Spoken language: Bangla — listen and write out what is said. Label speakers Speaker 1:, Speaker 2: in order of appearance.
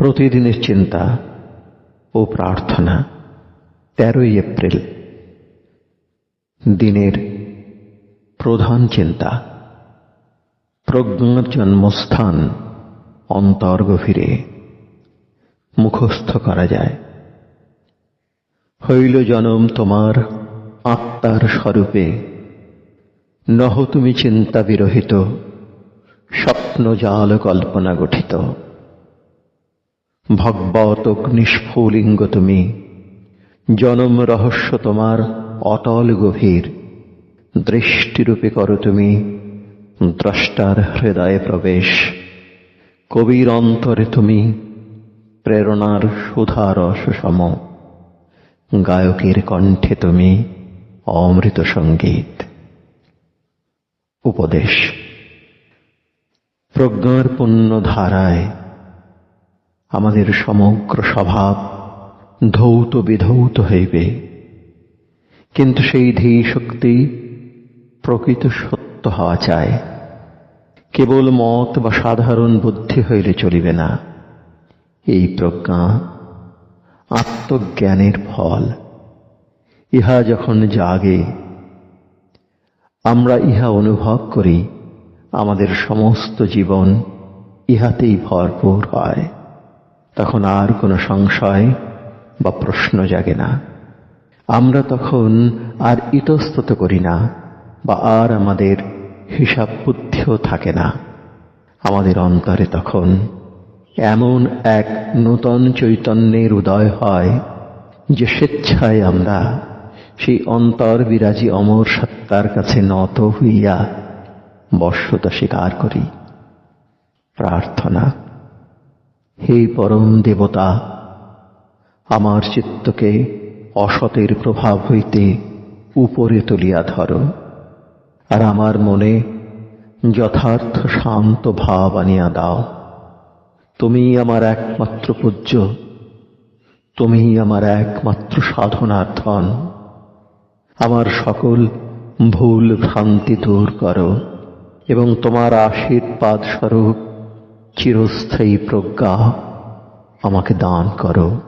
Speaker 1: প্রতিদিনের চিন্তা ও প্রার্থনা। 13 এপ্রিল। দিনের প্রধান চিন্তা। প্রজ্ঞার জন্মস্থান অন্তর গভীরে, মুখস্থ করা যায়। হইল জনম তোমার আত্মার স্বরূপে, নহ তুমি চিন্তা বিরহিত, স্বপ্ন জাল কল্পনা গঠিত। ভগবত অগ্নিস্ফুলিঙ্গ তুমি, জনম রহস্য তোমার অটল গভীর। দৃষ্টিরূপে করো তুমি দ্রষ্টার হৃদয়ে প্রবেশ। কবির অন্তরে তুমি প্রেরণার সুধারস সম। গায়কের কণ্ঠে তুমি অমৃত সঙ্গীত। উপদেশ। প্রজ্ঞার পূর্ণ ধারায় আমাদের সমগ্র স্বভাব ধৌত বিধৌত হইবে, কিন্তু সেই ধী শক্তি প্রকৃত সত্য হওয়া চায়। কেবল মত বা সাধারণ বুদ্ধি হইলে চলিবে না। এই প্রজ্ঞা আত্মজ্ঞানের ফল। ইহা যখন জাগে, আমরা ইহা অনুভব করি, আমাদের সমস্ত জীবন ইহাতেই ভরপুর হয়। তখন আর কোনো সংশয় বা প্রশ্ন জাগে না। আমরা তখন আর ইতস্তত করি না, বা আর আমাদের হিসাব বুদ্ধিও থাকে না। আমাদের অন্তরে তখন এমন এক নূতন চৈতন্যের উদয় হয় যে স্বেচ্ছায় আমরা সেই অন্তর বিরাজী অমর সত্তার কাছে নত হইয়া বশ্যতা স্বীকার করি। প্রার্থনা। হে পরম দেবতা, আমার চিত্তকে অসতের প্রভাব হইতে উপরে তুলিয়া ধরো, আর আমার মনে যথার্থ শান্ত ভাব আনিয়া দাও। তুমি আমার একমাত্র পূজ্য, তুমি আমার একমাত্র সাধনার ধন। আমার সকল ভুল ভ্রান্তি দূর করো এবং তোমার আশীর্বাদ স্বরূপ চিরস্থায়ী প্রজ্ঞা আমাকে দান করো।